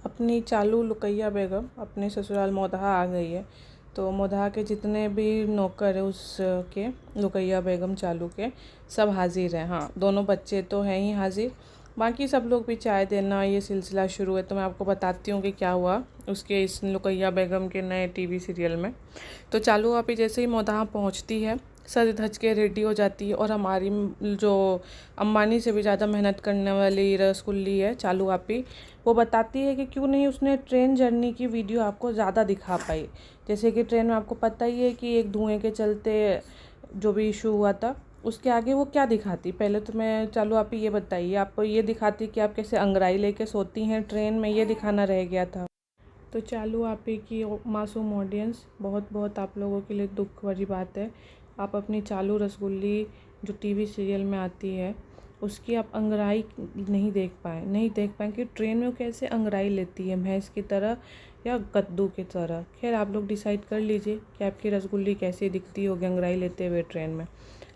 अपनी चालू लुकैया बेगम अपने ससुराल मोदहा आ गई है। तो मोदहा के जितने भी नौकर है उसके लुकैया बेगम चालू के सब हाजिर हैं। हाँ, दोनों बच्चे तो हैं ही हाजिर, बाकी सब लोग भी चाय देना ये सिलसिला शुरू है। तो मैं आपको बताती हूँ कि क्या हुआ उसके इस लुकैया बेगम के नए टीवी सीरियल में। तो चालू आपी जैसे ही मोदहा पहुँचती है, सज धज के रेडी हो जाती है और हमारी जो अम्बानी से भी ज़्यादा मेहनत करने वाली रसगुल्ली है चालू आपी, वो बताती है कि क्यों नहीं उसने ट्रेन जर्नी की वीडियो आपको ज़्यादा दिखा पाई। जैसे कि ट्रेन में आपको पता ही है कि एक धुएं के चलते जो भी इशू हुआ था, उसके आगे वो क्या दिखाती। पहले तो मैं चालू आप ही ये बताइए, आपको ये दिखाती कि आप कैसे अंगड़ाई लेके सोती हैं ट्रेन में, ये दिखाना रह गया था। तो चालू आप ही की मासूम ऑडियंस, बहुत बहुत आप लोगों के लिए दुख भरी बात है। आप अपनी चालू रसगुल्ली जो टीवी सीरियल में आती है उसकी आप अंगड़ाई नहीं देख पाए कि ट्रेन में वो कैसे अंगड़ाई लेती है, भैंस की तरह या कद्दू की तरह। खैर, आप लोग डिसाइड कर लीजिए कि आपकी रसगुल्ली कैसी दिखती होगी अंगड़ाई लेते हुए ट्रेन में।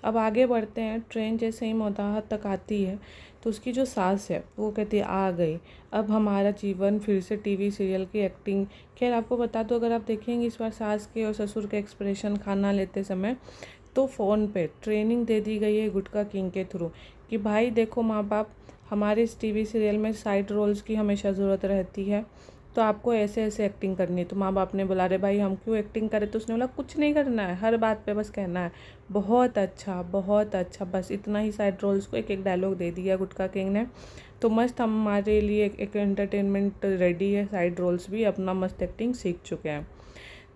अब आगे बढ़ते हैं। ट्रेन जैसे ही मोदाहा तक आती है तो उसकी जो सास है वो कहती है आ गई, अब हमारा जीवन फिर से टीवी सीरियल की एक्टिंग। खैर, आपको बता दो, अगर आप देखेंगे इस बार सास के और ससुर के एक्सप्रेशन खाना लेते समय, तो फ़ोन पे ट्रेनिंग दे दी गई है गुटका किंग के थ्रू कि भाई देखो माँ बाप, हमारे इस टीवी सीरियल में साइड रोल्स की हमेशा ज़रूरत रहती है, तो आपको ऐसे ऐसे एक्टिंग करनी है। तो माँ बाप ने बोला, अरे भाई हम क्यों एक्टिंग करें? तो उसने बोला कुछ नहीं करना है, हर बात पे बस कहना है बहुत अच्छा, बस इतना ही साइड रोल्स को एक एक डायलॉग दे दिया गुटका किंग ने। तो मस्त हमारे लिए एक एंटरटेनमेंट रेडी है, साइड रोल्स भी अपना मस्त एक्टिंग सीख चुके हैं।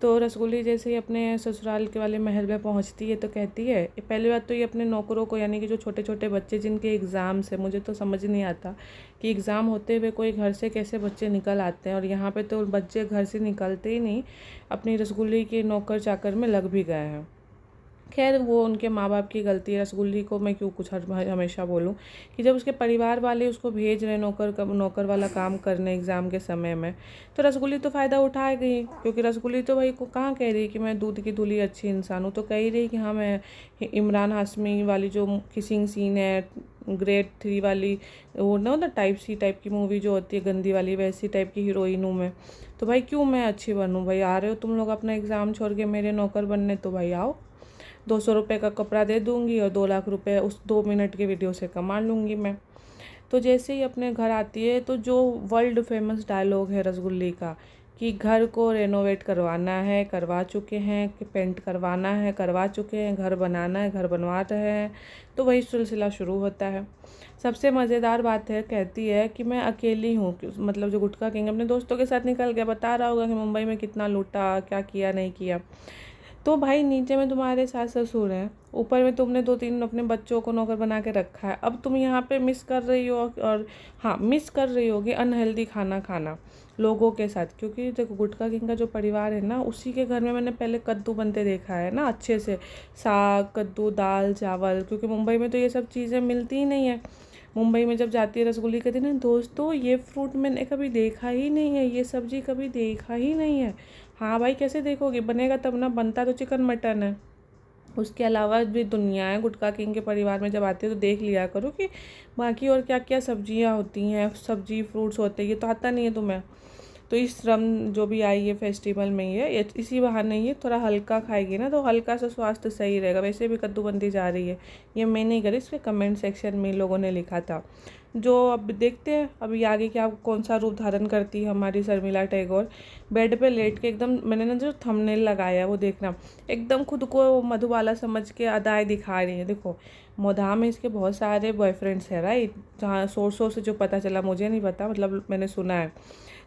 तो रसगुल्ली जैसे ही अपने ससुराल के वाले महल में पहुंचती है तो कहती है, पहली बात तो ये अपने नौकरों को, यानी कि जो छोटे छोटे बच्चे जिनके एग्ज़ाम्स है, मुझे तो समझ नहीं आता कि एग्ज़ाम होते हुए कोई घर से कैसे बच्चे निकल आते हैं, और यहाँ पे तो बच्चे घर से निकलते ही नहीं, अपनी रसगुल्ली के नौकर चाकर में लग भी गए हैं। खैर, वो उनके माँ बाप की गलती है। रसगुल्ली को मैं क्यों कुछ हमेशा बोलूँ कि जब उसके परिवार वाले उसको भेज रहे नौकर वाला काम करने एग्ज़ाम के समय में, तो रसगुल्ली तो फ़ायदा उठा गई, क्योंकि रसगुल्ली तो भाई को कहाँ कह रही कि मैं दूध की धुली अच्छी इंसान हूँ, तो कह ही रही कि हाँ मैं इमरान हाशमी वाली जो किसिंग सीन है ग्रेड 3 वाली, वो ना मतलब टाइप की मूवी जो होती है गंदी वाली, वैसी टाइप की हीरोइन हूँ मैं। तो भाई क्यों मैं अच्छी बनूँ? भाई आ रहे हो तुम लोग अपना एग्ज़ाम छोड़ के मेरे नौकर बनने, तो भाई आओ, 200 रुपये का कपड़ा दे दूँगी और 2 लाख रुपये उस 2 मिनट के वीडियो से कमा लूँगी मैं। तो जैसे ही अपने घर आती है तो जो वर्ल्ड फेमस डायलॉग है रसगुल्ली का कि घर को रेनोवेट करवाना है, करवा चुके हैं, कि पेंट करवाना है, करवा चुके हैं, घर बनाना है, घर बनवा रहे हैं, तो वही सिलसिला शुरू होता है। सबसे मज़ेदार बात है, कहती है कि मैं अकेली हूँ, मतलब जो गुटखा किंग अपने दोस्तों के साथ निकल गया, बता रहा होगा कि मुंबई में कितना लूटा, क्या किया नहीं किया। तो भाई नीचे में तुम्हारे सास ससुर हैं, ऊपर में तुमने 2-3 अपने बच्चों को नौकर बना के रखा है, अब तुम यहाँ पे मिस कर रही हो, और हाँ मिस कर रही होगी अनहेल्दी खाना खाना लोगों के साथ। क्योंकि देखो गुटखा किंग का जो परिवार है ना, उसी के घर में मैंने पहले कद्दू बनते देखा है ना अच्छे से, साग कद्दू दाल चावल, क्योंकि मुंबई में तो ये सब चीज़ें मिलती ही नहीं है। मुंबई में जब जाती है रसगुल्ली कहती है ना दोस्तों ये फ्रूट मैंने कभी देखा ही नहीं है, ये सब्जी कभी देखा ही नहीं है। हाँ भाई, कैसे देखोगे? बनेगा तब ना, बनता तो चिकन मटन है। उसके अलावा भी दुनिया है, गुटखा किंग के परिवार में जब आते हो तो देख लिया करो कि बाकी और क्या क्या सब्जियां होती हैं, सब्जी फ्रूट्स होते हैं, ये तो आता नहीं है तुम्हें। तो इस रम जो भी आई है फेस्टिवल में, ये इसी बहाने ये थोड़ा हल्का खाएगी ना, तो हल्का सा स्वास्थ्य सही रहेगा। वैसे भी कद्दू बनती जा रही है, ये मैं नहीं करी, इस पर कमेंट सेक्शन में लोगों ने लिखा था। जो अब देखते हैं अभी आगे क्या कौन सा रूप धारण करती है हमारी शर्मिला टैगोर। बेड पे लेट के एकदम, मैंने ना जो थंबनेल लगाया वो देखना, एकदम खुद को मधुबाला समझ के अदाएँ दिखा रही है। देखो मोधा में इसके बहुत सारे बॉयफ्रेंड्स हैं राइट, जहाँ सोर्सों से जो पता चला, मुझे नहीं पता, मतलब मैंने सुना है।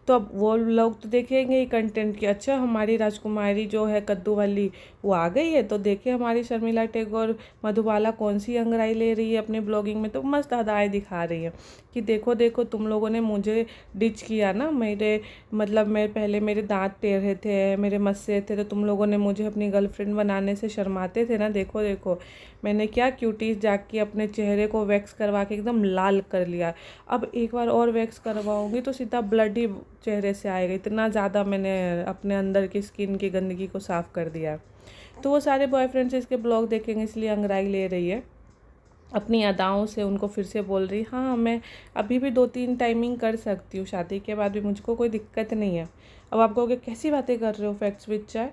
तो अब वो लोग तो देखेंगे ही कंटेंट की, अच्छा हमारी राजकुमारी जो है कद्दू वाली वो आ गई है, तो देखे हमारी शर्मिला टैगोर मधुबाला कौन सी अंगड़ाई ले रही है अपनी ब्लॉगिंग में, तो मस्त अदाएँ दिखा रही है कि देखो देखो तुम लोगों ने मुझे डिच किया ना, मेरे मतलब मैं पहले मेरे दांत टेढ़े थे, मेरे मस्से थे, तो तुम लोगों ने मुझे अपनी गर्लफ्रेंड बनाने से शर्माते थे ना, देखो देखो मैंने क्या क्यूटीज जाके अपने चेहरे को वैक्स करवा के एकदम लाल कर लिया। अब एक बार और वैक्स करवाऊंगी तो सीधा ब्लड ही चेहरे से आएगा, इतना ज़्यादा मैंने अपने अंदर की स्किन की गंदगी को साफ़ कर दिया। तो वो सारे बॉयफ्रेंड्स इसके ब्लॉग देखेंगे इसलिए अंगड़ाई ले रही है। अपनी अदाओं से उनको फिर से बोल रही, हाँ मैं अभी भी 2-3 टाइमिंग कर सकती हूँ, शादी के बाद भी मुझको कोई दिक्कत नहीं है। अब आप कहोगे कैसी बातें कर रहे हो, फैक्ट्स विद चाय,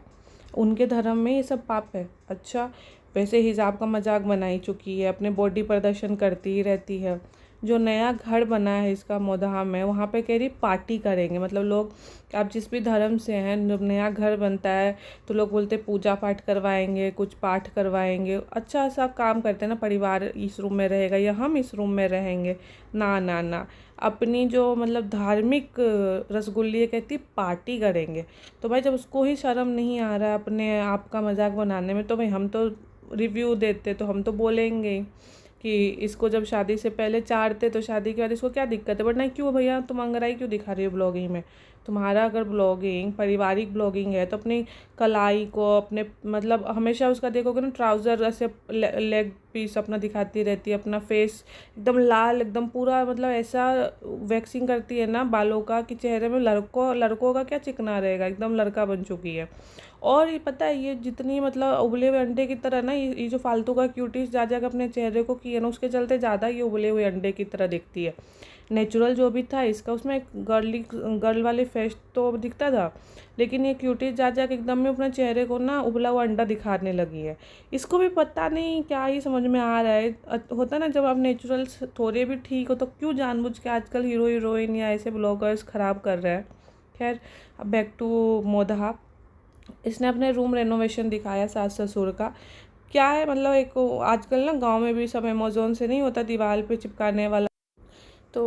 उनके धर्म में ये सब पाप है। अच्छा, वैसे हिजाब का मजाक बनाई चुकी है, अपने बॉडी प्रदर्शन करती ही रहती है। जो नया घर बना है इसका मोदहा में, वहाँ पे कह रही पार्टी करेंगे। मतलब लोग, आप जिस भी धर्म से हैं, जब नया घर बनता है तो लोग बोलते पूजा पाठ करवाएंगे, कुछ पाठ करवाएंगे, अच्छा सा काम करते हैं ना, परिवार इस रूम में रहेगा या हम इस रूम में रहेंगे। ना ना ना, अपनी जो मतलब धार्मिक रसगुल्ली कहती पार्टी करेंगे। तो भाई जब उसको ही शर्म नहीं आ रहा है अपने आप का मजाक बनाने में, तो भाई हम तो रिव्यू देते तो हम तो बोलेंगे ही कि इसको जब शादी से पहले चारते तो शादी के बाद इसको क्या दिक्कत है। बट नहीं, क्यों भैया तुम अंगड़ाई क्यों दिखा रही हो ब्लॉगिंग में। तुम्हारा अगर ब्लॉगिंग पारिवारिक ब्लॉगिंग है तो अपनी कलाई को, अपने मतलब हमेशा उसका देखोगे ना, ट्राउज़र ऐसे लेग पीस अपना दिखाती रहती है, अपना फेस एकदम लाल, एकदम पूरा मतलब ऐसा वैक्सिंग करती है ना बालों का कि चेहरे में लड़कों का क्या चिकना रहेगा, एकदम लड़का बन चुकी है। और ये पता है, ये जितनी मतलब उबले हुए अंडे की तरह ना, ये जो फालतू का क्यूटीज जा जाकर अपने चेहरे को किए ना, उसके चलते ज़्यादा ये उबले हुए अंडे की तरह दिखती है। नेचुरल जो भी था इसका, उसमें एक गर्ल वाले फेस तो दिखता था, लेकिन ये क्यूटीज जा जाकर एकदम में अपने चेहरे को ना उबला हुआ अंडा दिखाने लगी है। इसको भी पता नहीं क्या ही समझ में आ रहा है। होता ना, जब आप नेचुरल थोड़े भी ठीक हो तो क्यों जानबूझ के आजकल हीरो हीरोइन या ऐसे ब्लॉगर्स ख़राब कर रहे हैं। खैर, अब बैक टू मोदहा। इसने अपने रूम रेनोवेशन दिखाया सास ससुर का। क्या है मतलब, एक आजकल ना गांव में भी सब अमेज़ोन से नहीं होता दीवार पे चिपकाने वाला, तो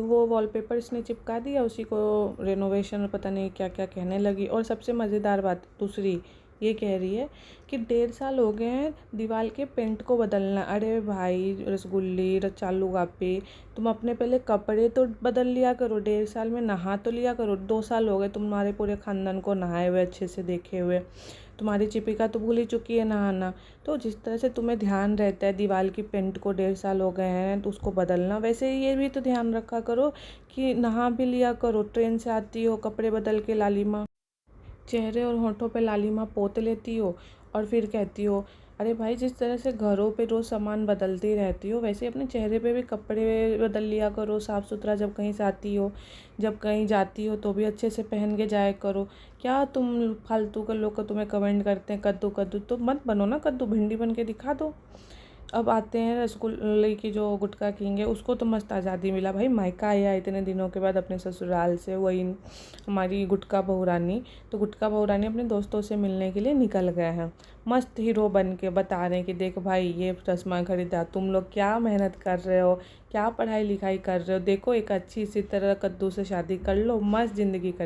वो वॉलपेपर इसने चिपका दिया, उसी को रेनोवेशन पता नहीं क्या क्या कहने लगी। और सबसे मज़ेदार बात दूसरी ये कह रही है कि 1.5 साल हो गए हैं दीवार के पेंट को बदलना। अरे भाई रसगुल्ली चालू गापी, तुम अपने पहले कपड़े तो बदल लिया करो, 1.5 साल में नहा तो लिया करो। 2 साल हो गए तुम्हारे पूरे खानदान को नहाए हुए, अच्छे से देखे हुए। तुम्हारी चिपिका तो भूल ही चुकी है नहाना। तो जिस तरह से तुम्हें ध्यान रहता है दीवार की पेंट को 1.5 साल हो गए हैं तो उसको बदलना, वैसे ये भी तो ध्यान रखा करो कि नहा भी लिया करो। ट्रेन से आती हो, कपड़े बदल के लालिमा चेहरे और होंठों पे लालिमा पोत लेती हो, और फिर कहती हो। अरे भाई, जिस तरह से घरों पे रोज़ सामान बदलती रहती हो, वैसे अपने चेहरे पे भी कपड़े बदल लिया करो, साफ़ सुथरा। जब कहीं से आती हो, जब कहीं जाती हो तो भी अच्छे से पहन के जाया करो। क्या तुम फालतू के लोग को तुम्हें कमेंट करते हैं कद्दू कद्दू, तो मत बनो ना कद्दू, भिंडी बन के दिखा दो। अब आते हैं रसगुल्ले की जो गुटखा किंग है, उसको तो मस्त आज़ादी मिला भाई, मायका आया इतने दिनों के बाद अपने ससुराल से, वही हमारी गुटखा बहू रानी। तो गुटखा बहू रानी अपने दोस्तों से मिलने के लिए निकल गए हैं, मस्त हीरो बन के बता रहे हैं कि देख भाई ये चश्मा खरीदा, तुम लोग क्या मेहनत कर रहे हो, क्या पढ़ाई लिखाई कर रहे हो, देखो एक अच्छी सी तरह कद्दू से शादी कर लो, मस्त ज़िंदगी कर।